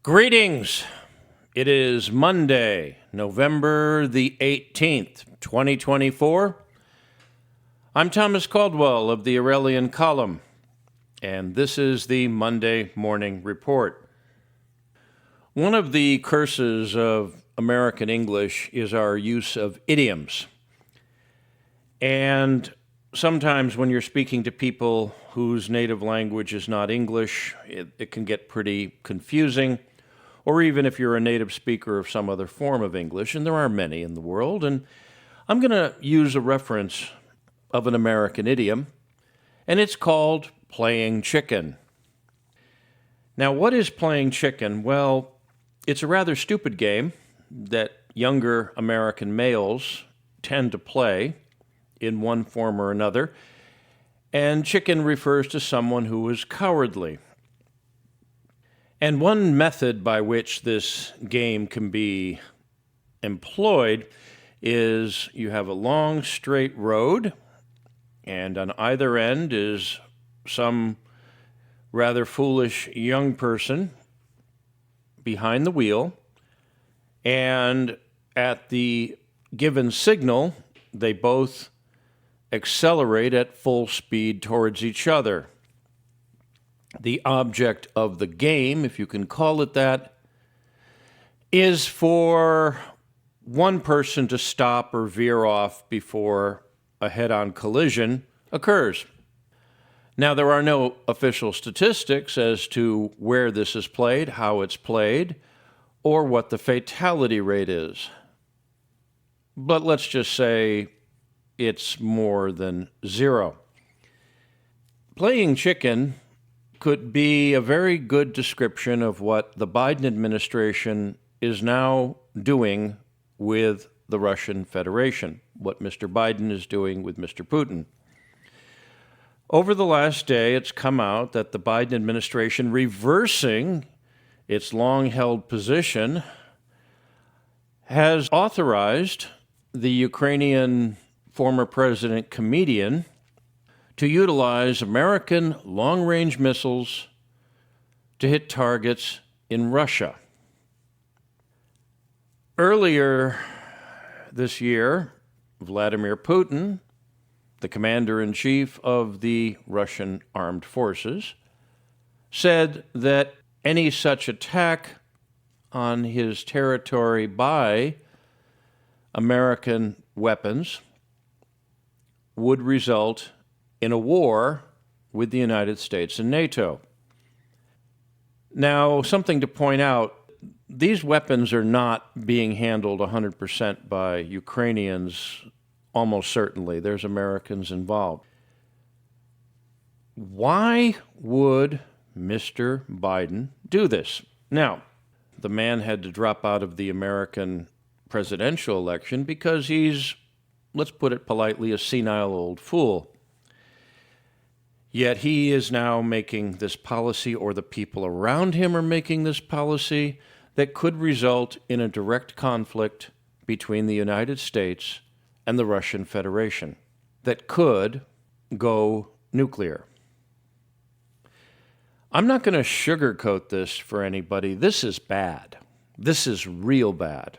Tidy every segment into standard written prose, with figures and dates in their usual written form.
Greetings. It is Monday, November the 18th, 2024. I'm Thomas Caldwell of the Iranian column, and this is the Monday Morning Report. One of the curses of American English is our use of idioms. And sometimes when you're speaking to people whose native language is not English, it can get pretty confusing. Or even if you're a native speaker of some other form of English, and there are many in the world. And I'm going to use a reference of an American idiom, and it's called playing chicken. Now, what is playing chicken? Well, it's a rather stupid game that younger American males tend to play in one form or another, and chicken refers to someone who is cowardly. And one method by which this game can be employed is you have a long, straight road, and on either end is some rather foolish young person behind the wheel, and at the given signal, they both accelerate at full speed towards each other. The object of the game, if you can call it that, is for one person to stop or veer off before a head-on collision occurs. Now, there are no official statistics as to where this is played, how it's played, or what the fatality rate is. But let's just say it's more than zero. Playing chicken could be a very good description of what the Biden administration is now doing with the Russian Federation, what Mr. Biden is doing with Mr. Putin. Over the last day, it's come out that the Biden administration, reversing its long-held position, has authorized the Ukrainian former president comedian to utilize American long-range missiles to hit targets in Russia. Earlier this year, Vladimir Putin, the commander-in-chief of the Russian armed forces, said that any such attack on his territory by American weapons would result in a war with the United States and NATO. Now, something to point out, these weapons are not being handled 100% by Ukrainians, almost certainly. There's Americans involved. Why would Mr. Biden do this? Now, the man had to drop out of the American presidential election because he's, let's put it politely, a senile old fool. Yet he is now making this policy, or the people around him are making this policy, that could result in a direct conflict between the United States and the Russian Federation, that could go nuclear. I'm not going to sugarcoat this for anybody. This is bad. This is real bad.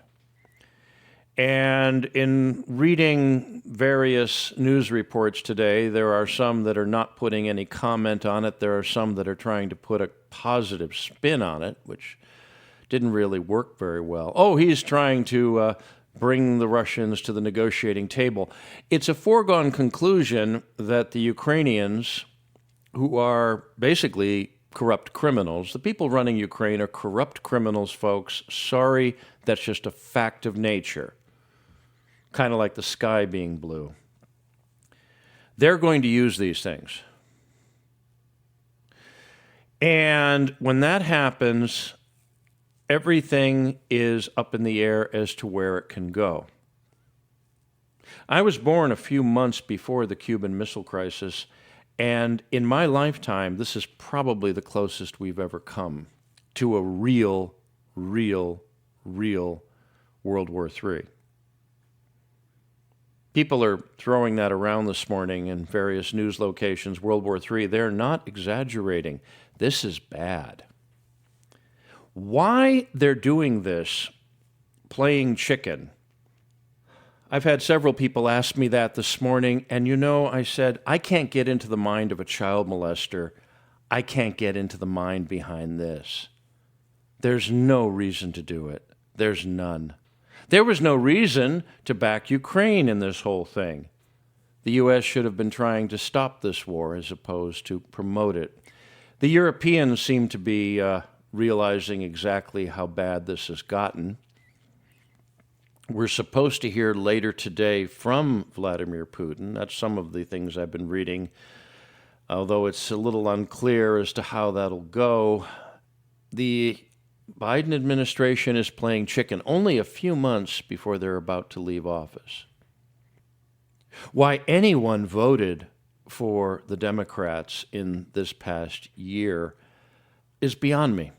And in reading various news reports today, there are some that are not putting any comment on it. There are some that are trying to put a positive spin on it, which didn't really work very well. Oh, he's trying to bring the Russians to the negotiating table. It's a foregone conclusion that the Ukrainians, who are basically corrupt criminals, the people running Ukraine are corrupt criminals, folks. Sorry, that's just a fact of nature. Kind of like the sky being blue. They're going to use these things. And when that happens, everything is up in the air as to where it can go. I was born a few months before the Cuban Missile Crisis, and in my lifetime, this is probably the closest we've ever come to a real World War III. People are throwing that around this morning in various news locations, World War III. They're not exaggerating. This is bad. Why they're doing this, playing chicken, I've had several people ask me that this morning, and I said, I can't get into the mind of a child molester. I can't get into the mind behind this. There's no reason to do it. There's none. There was no reason to back Ukraine in this whole thing. The U.S. should have been trying to stop this war as opposed to promote it. The Europeans seem to be realizing exactly how bad this has gotten. We're supposed to hear later today from Vladimir Putin. That's some of the things I've been reading, although it's a little unclear as to how that'll go. The Biden administration is playing chicken only a few months before they're about to leave office. Why anyone voted for the Democrats in this past year is beyond me.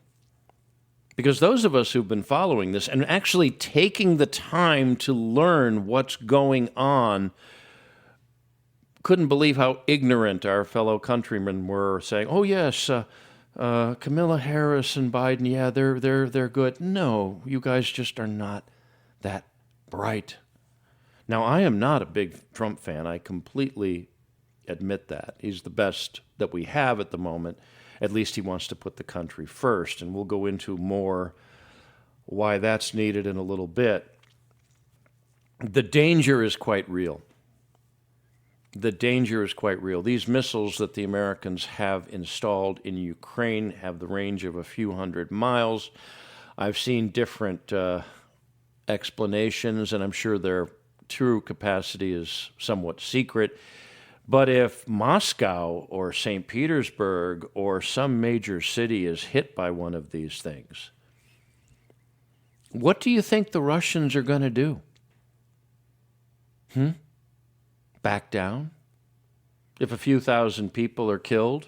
Because those of us who've been following this and actually taking the time to learn what's going on couldn't believe how ignorant our fellow countrymen were, saying, "Oh yes, Kamala Harris and Biden, yeah, they're good." No, you guys just are not that bright. Now, I am not a big Trump fan. I completely admit that. He's the best that we have at the moment. At least he wants to put the country first, and we'll go into more why that's needed in a little bit. The danger is quite real. The danger is quite real. These missiles that the Americans have installed in Ukraine have the range of a few hundred miles. I've seen different explanations, and I'm sure their true capacity is somewhat secret. But if Moscow or St. Petersburg or some major city is hit by one of these things, what do you think the Russians are going to do? Back down? If a few thousand people are killed?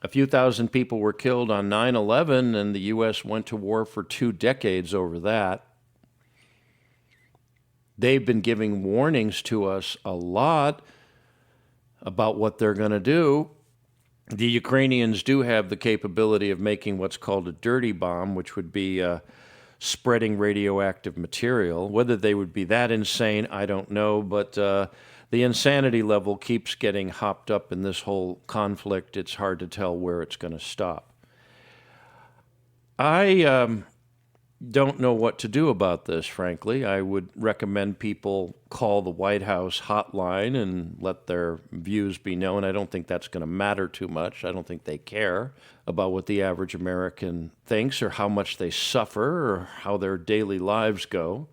A few thousand people were killed on 9/11, and the U.S. went to war for 2 decades over that. They've been giving warnings to us a lot about what they're going to do. The Ukrainians do have the capability of making what's called a dirty bomb, which would be spreading radioactive material. Whether they would be that insane, I don't know, but the insanity level keeps getting hopped up in this whole conflict. It's hard to tell where it's going to stop. I don't know what to do about this, frankly. I would recommend people call the White House hotline and let their views be known. I don't think that's going to matter too much. I don't think they care about what the average American thinks or how much they suffer or how their daily lives go.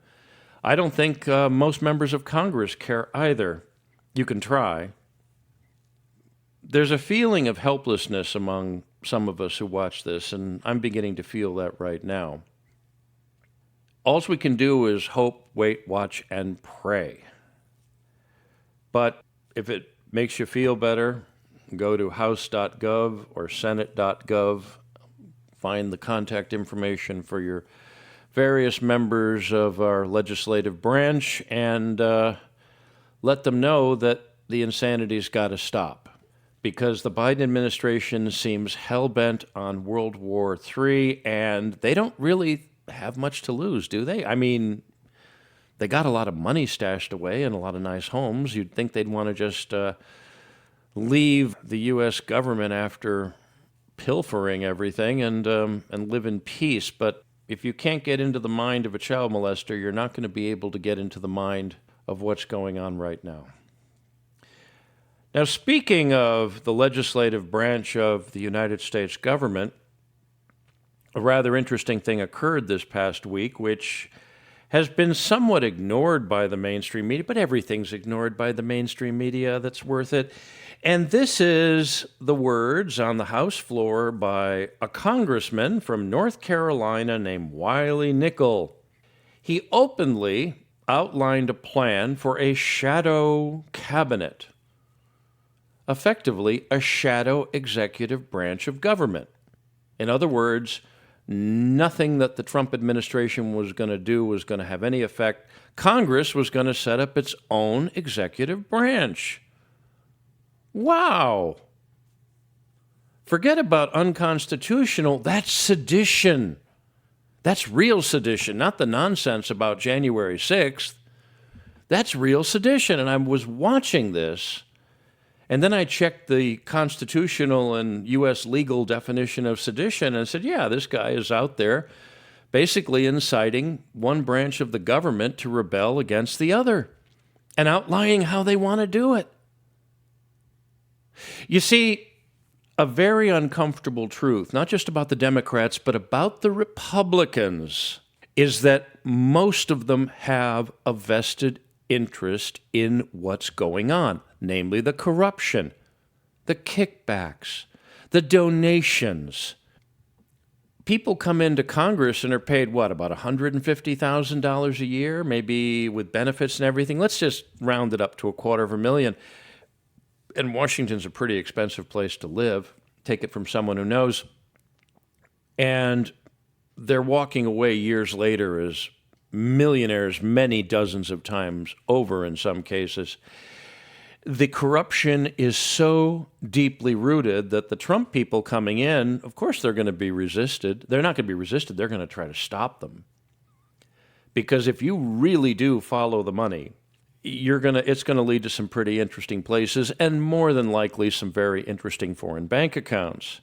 I don't think most members of Congress care either. You can try. There's a feeling of helplessness among some of us who watch this, and I'm beginning to feel that right now. All we can do is hope, wait, watch, and pray. But if it makes you feel better, go to house.gov or senate.gov, find the contact information for your various members of our legislative branch, and let them know that the insanity's got to stop. Because the Biden administration seems hell-bent on World War III, and they don't really have much to lose, do they? I mean, they got a lot of money stashed away in a lot of nice homes. You'd think they'd want to just leave the U.S. government after pilfering everything and live in peace. But if you can't get into the mind of a child molester, you're not going to be able to get into the mind of what's going on right now. Now, speaking of the legislative branch of the United States government, a rather interesting thing occurred this past week, which has been somewhat ignored by the mainstream media, but everything's ignored by the mainstream media that's worth it. And this is the words on the House floor by a congressman from North Carolina named Wiley Nickel. He openly outlined a plan for a shadow cabinet, effectively a shadow executive branch of government. In other words, nothing that the Trump administration was going to do was going to have any effect. Congress was going to set up its own executive branch. Wow. Forget about unconstitutional. That's sedition. That's real sedition, not the nonsense about January 6th. That's real sedition. And I was watching this, and then I checked the constitutional and U.S. legal definition of sedition and said, yeah, this guy is out there basically inciting one branch of the government to rebel against the other and outlining how they want to do it. You see, a very uncomfortable truth, not just about the Democrats, but about the Republicans, is that most of them have a vested interest in what's going on, namely the corruption, the kickbacks, the donations. People come into Congress and are paid, what, about $150,000 a year, maybe with benefits and everything? Let's just round it up to $250,000. And Washington's a pretty expensive place to live. Take it from someone who knows. And they're walking away years later as millionaires, many dozens of times over in some cases. The corruption is so deeply rooted that the Trump people coming in, of course they're going to be resisted. They're not going to be resisted. They're going to try to stop them. Because if you really do follow the money, it's going to lead to some pretty interesting places and more than likely some very interesting foreign bank accounts.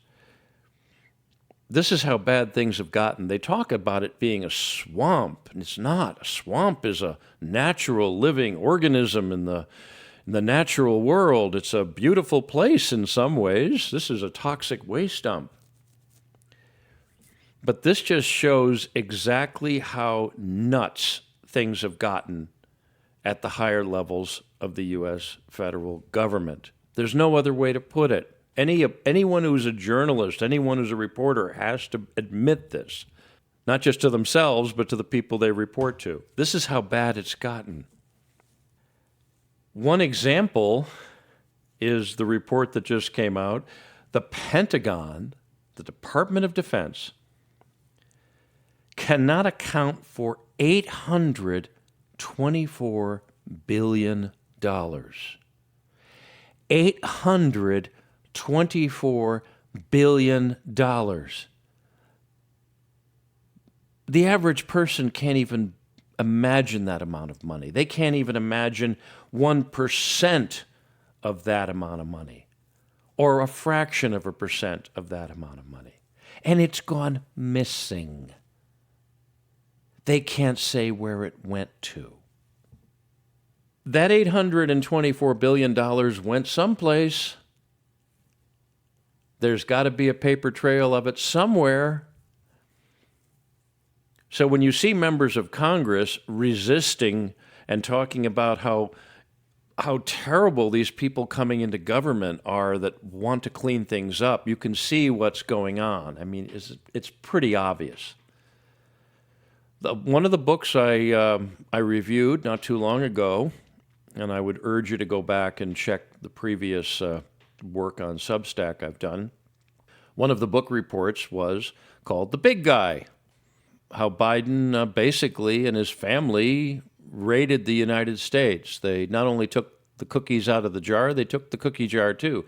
This is how bad things have gotten. They talk about it being a swamp, and it's not. A swamp is a natural living organism in the natural world. It's a beautiful place in some ways. This is a toxic waste dump. But this just shows exactly how nuts things have gotten at the higher levels of the U.S. federal government. There's no other way to put it. Anyone who's a journalist, anyone who's a reporter has to admit this, not just to themselves, but to the people they report to. This is how bad it's gotten. One example is the report that just came out. The Pentagon, the Department of Defense, cannot account for $824 billion. $824 billion. The average person can't even imagine that amount of money. They can't even imagine 1% of that amount of money, or a fraction of a percent of that amount of money. And it's gone missing. They can't say where it went to. That $824 billion went someplace. There's got to be a paper trail of it somewhere. So when you see members of Congress resisting and talking about how terrible these people coming into government are that want to clean things up, you can see what's going on. I mean, it's pretty obvious. One of the books I reviewed not too long ago, and I would urge you to go back and check the previous work on Substack I've done. One of the book reports was called The Big Guy, how Biden basically and his family raided the United States. They not only took the cookies out of the jar, they took the cookie jar too.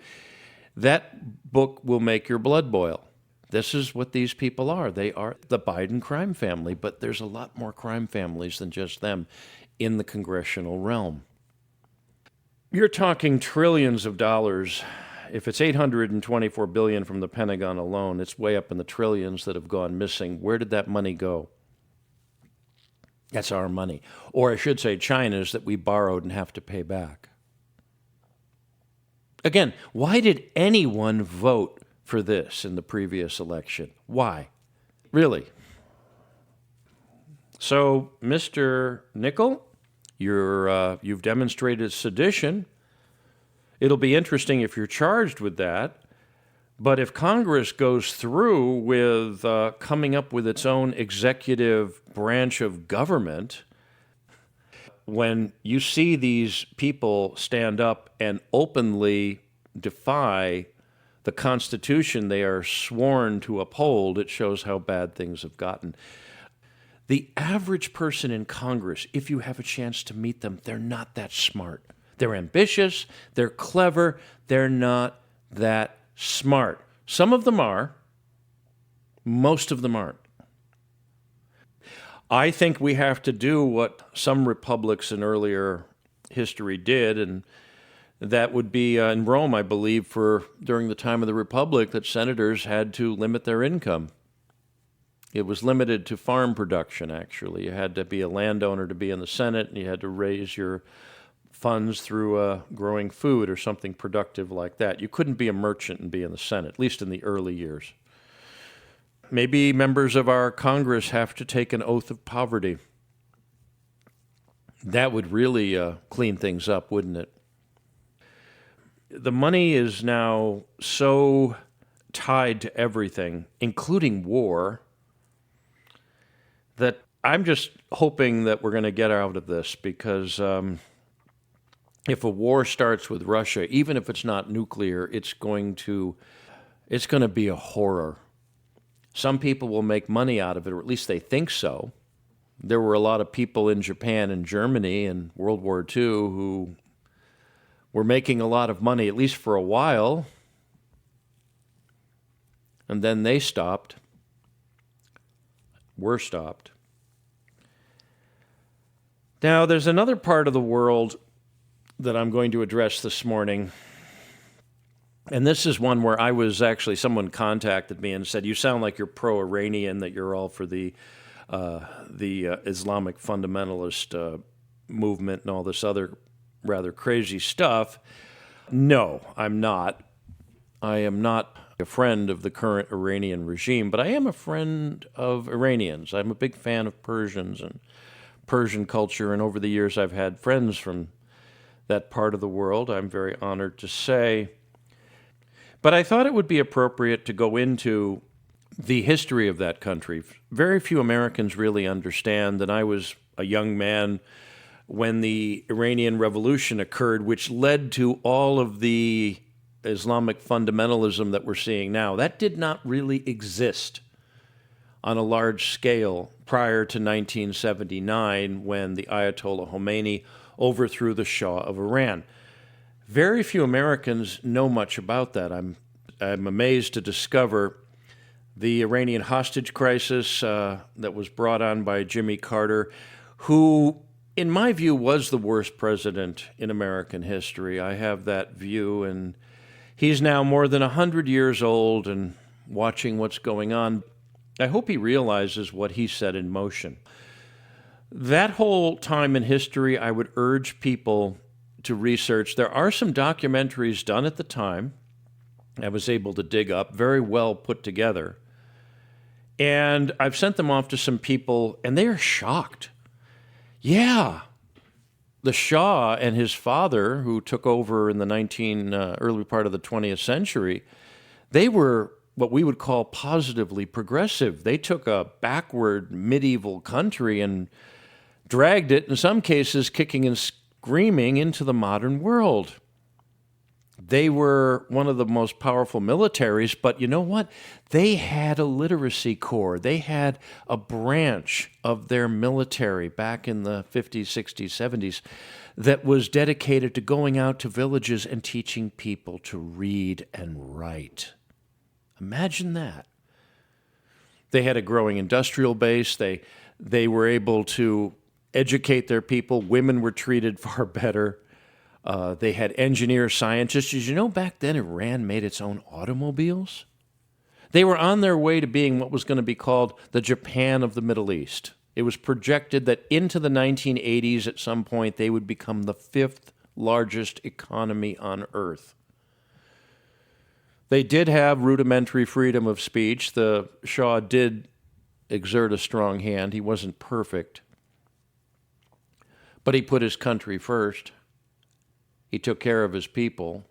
That book will make your blood boil. This is what these people are. They are the Biden crime family, but there's a lot more crime families than just them in the congressional realm. You're talking trillions of dollars. If it's $824 billion from the Pentagon alone, it's way up in the trillions that have gone missing. Where did that money go? That's our money. Or I should say China's that we borrowed and have to pay back. Again, why did anyone vote for this in the previous election? Why? Really? So, Mr. Nickel, you've demonstrated sedition. It'll be interesting if you're charged with that. But if Congress goes through with coming up with its own executive branch of government, when you see these people stand up and openly defy the Constitution they are sworn to uphold, it shows how bad things have gotten. The average person in Congress, if you have a chance to meet them, they're not that smart. They're ambitious, they're clever, they're not that smart. Some of them are. Most of them aren't. I think we have to do what some republics in earlier history did, and that would be in Rome, I believe, during the time of the Republic, that senators had to limit their income. It was limited to farm production, actually. You had to be a landowner to be in the Senate, and you had to raise your funds through growing food or something productive like that. You couldn't be a merchant and be in the Senate, at least in the early years. Maybe members of our Congress have to take an oath of poverty. That would really clean things up, wouldn't it? The money is now so tied to everything, including war, that I'm just hoping that we're going to get out of this, because if a war starts with Russia, even if it's not nuclear, it's going to be a horror. Some people will make money out of it, or at least they think so. There were a lot of people in Japan and Germany in World War II who were making a lot of money, at least for a while, and then they stopped. We're stopped. Now, there's another part of the world that I'm going to address this morning, and this is one where someone contacted me and said, you sound like you're pro-Iranian, that you're all for the Islamic fundamentalist movement and all this other rather crazy stuff. No, I'm not. I am not a friend of the current Iranian regime, but I am a friend of Iranians. I'm a big fan of Persians and Persian culture, and over the years I've had friends from that part of the world, I'm very honored to say. But I thought it would be appropriate to go into the history of that country. Very few Americans really understand that I was a young man when the Iranian Revolution occurred, which led to all of the Islamic fundamentalism that we're seeing now. That did not really exist on a large scale prior to 1979, when the Ayatollah Khomeini overthrew the Shah of Iran. Very few Americans know much about that. I'm amazed to discover the Iranian hostage crisis that was brought on by Jimmy Carter, who, in my view, was the worst president in American history. I have that view, and he's now more than 100 years old and watching what's going on. I hope he realizes what he set in motion. That whole time in history, I would urge people to research. There are some documentaries done at the time I was able to dig up, very well put together. And I've sent them off to some people, and they are shocked. Yeah, the Shah and his father, who took over in the early part of the 20th century, they were what we would call positively progressive. They took a backward medieval country and dragged it, in some cases kicking and screaming, into the modern world. They were one of the most powerful militaries, but you know what? They had a literacy corps. They had a branch of their military back in the 50s, 60s, 70s that was dedicated to going out to villages and teaching people to read and write. Imagine that. They had a growing industrial base. They were able to educate their people. Women were treated far better. They had engineers, scientists. Did you know back then Iran made its own automobiles? They were on their way to being what was going to be called the Japan of the Middle East. It was projected that into the 1980s at some point they would become the 5th largest economy on earth. They did have rudimentary freedom of speech. The Shah did exert a strong hand. He wasn't perfect, but he put his country first. He took care of his people.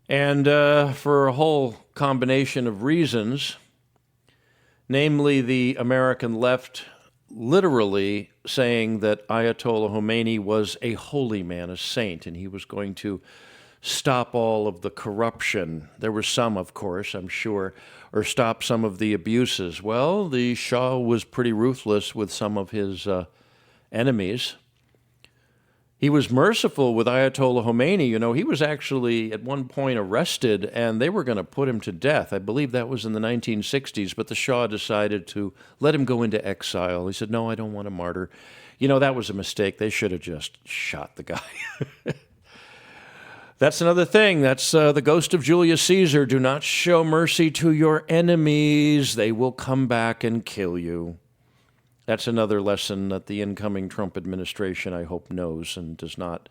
And for a whole combination of reasons, namely the American left literally saying that Ayatollah Khomeini was a holy man, a saint, and he was going to stop all of the corruption. There were some, of course, I'm sure, or stop some of the abuses. Well, the Shah was pretty ruthless with some of his enemies. He was merciful with Ayatollah Khomeini. You know, he was actually at one point arrested and they were going to put him to death. I believe that was in the 1960s, but the Shah decided to let him go into exile. He said, no, I don't want a martyr. You know, that was a mistake. They should have just shot the guy. That's another thing. That's the ghost of Julius Caesar. Do not show mercy to your enemies. They will come back and kill you. That's another lesson that the incoming Trump administration, I hope, knows and does not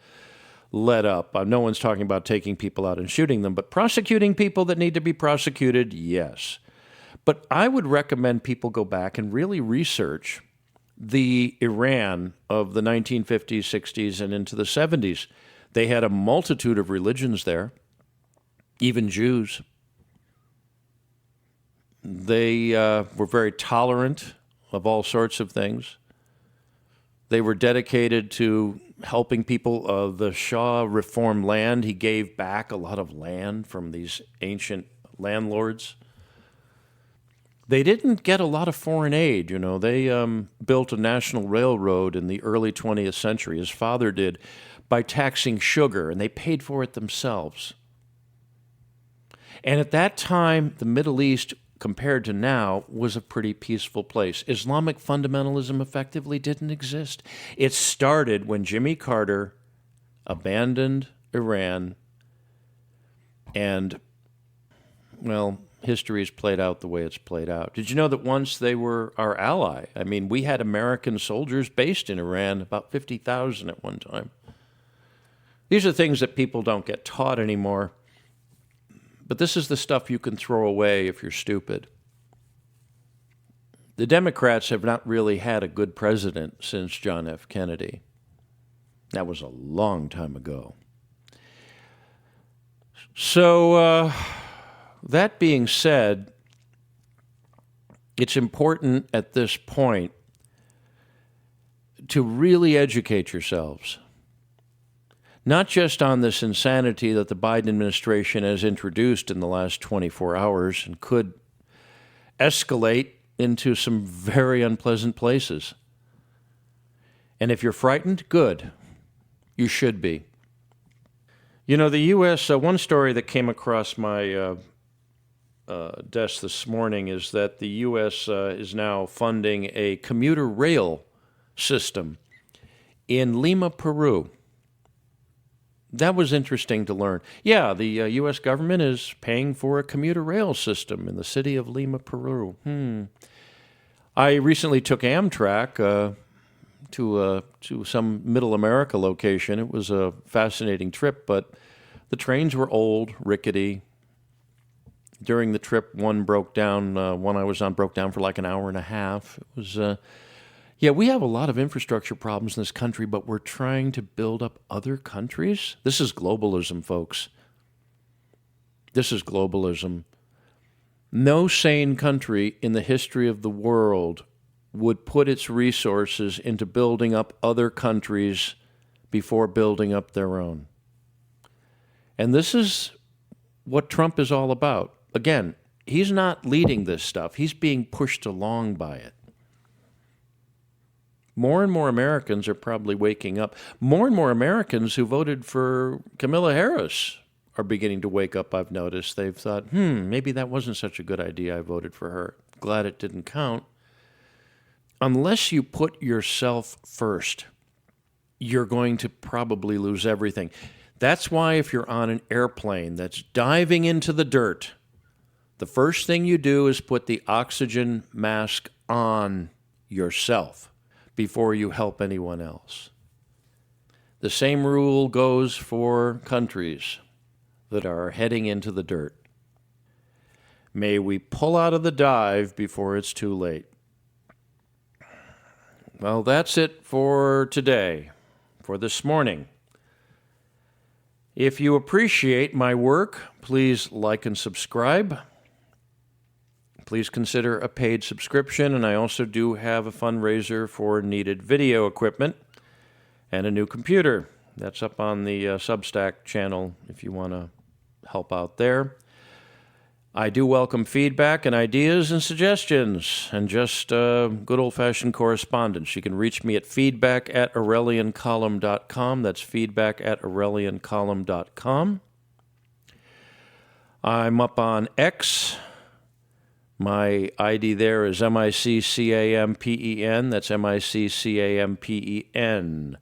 let up. No one's talking about taking people out and shooting them, but prosecuting people that need to be prosecuted, yes. But I would recommend people go back and really research the Iran of the 1950s, 60s, and into the 70s. They had a multitude of religions there, even Jews. They were very tolerant of all sorts of things. They were dedicated to helping people. The Shah reformed land. He gave back a lot of land from these ancient landlords. They didn't get a lot of foreign aid. You know, they built a national railroad in the early 20th century. His father did, by taxing sugar, and they paid for it themselves. And at that time, the Middle East, compared to now, was a pretty peaceful place. Islamic fundamentalism effectively didn't exist. It started when Jimmy Carter abandoned Iran, and, well, history has played out the way it's played out. Did you know that once they were our ally? I mean, we had American soldiers based in Iran, about 50,000 at one time. These are things that people don't get taught anymore. But this is the stuff you can throw away if you're stupid. The Democrats have not really had a good president since John F. Kennedy. That was a long time ago. So, that being said, it's important at this point to really educate yourselves. Not just on this insanity that the Biden administration has introduced in the last 24 hours and could escalate into some very unpleasant places. And if you're frightened, good. You should be. You know, the U.S., one story that came across my desk this morning is that the U.S. Is now funding a commuter rail system in Lima, Peru. That was interesting to learn. Yeah, the U.S. government is paying for a commuter rail system in the city of Lima, Peru. I recently took Amtrak to some Middle America location. It was a fascinating trip, but the trains were old, rickety. During the trip, one broke down. One I was on broke down for like an hour and a half. It was... Yeah, we have a lot of infrastructure problems in this country, but we're trying to build up other countries. This is globalism, folks. This is globalism. No sane country in the history of the world would put its resources into building up other countries before building up their own. And this is what Trump is all about. Again, he's not leading this stuff. He's being pushed along by it. More and more Americans are probably waking up. More and more Americans who voted for Kamala Harris are beginning to wake up, I've noticed. They've thought, maybe that wasn't such a good idea. I voted for her. Glad it didn't count. Unless you put yourself first, you're going to probably lose everything. That's why if you're on an airplane that's diving into the dirt, the first thing you do is put the oxygen mask on yourself before you help anyone else. The same rule goes for countries that are heading into the dirt. May we pull out of the dive before it's too late. Well, that's it for today, for this morning. If you appreciate my work, please like and subscribe. Please consider a paid subscription, and I also do have a fundraiser for needed video equipment and a new computer. That's up on the Substack channel if you want to help out there. I do welcome feedback and ideas and suggestions and just good old-fashioned correspondence. You can reach me at feedback@aureliancolumn.com. That's feedback@aureliancolumn.com. I'm up on X. My ID there is MICCAMPEN. That's MICCAMPEN.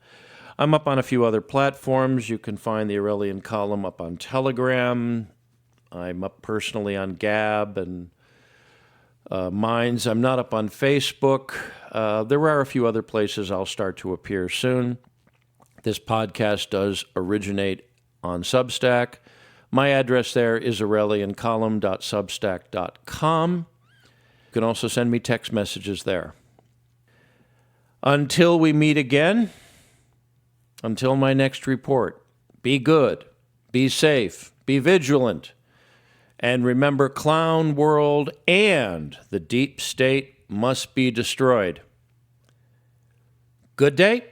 I'm up on a few other platforms. You can find the Aurelian Column up on Telegram. I'm up personally on Gab and Minds. I'm not up on Facebook. There are a few other places I'll start to appear soon. This podcast does originate on Substack. My address there is aureliancolumn.substack.com. You can also send me text messages there. Until we meet again, until my next report, be good, be safe, be vigilant, and remember, Clown World and the deep state must be destroyed. Good day.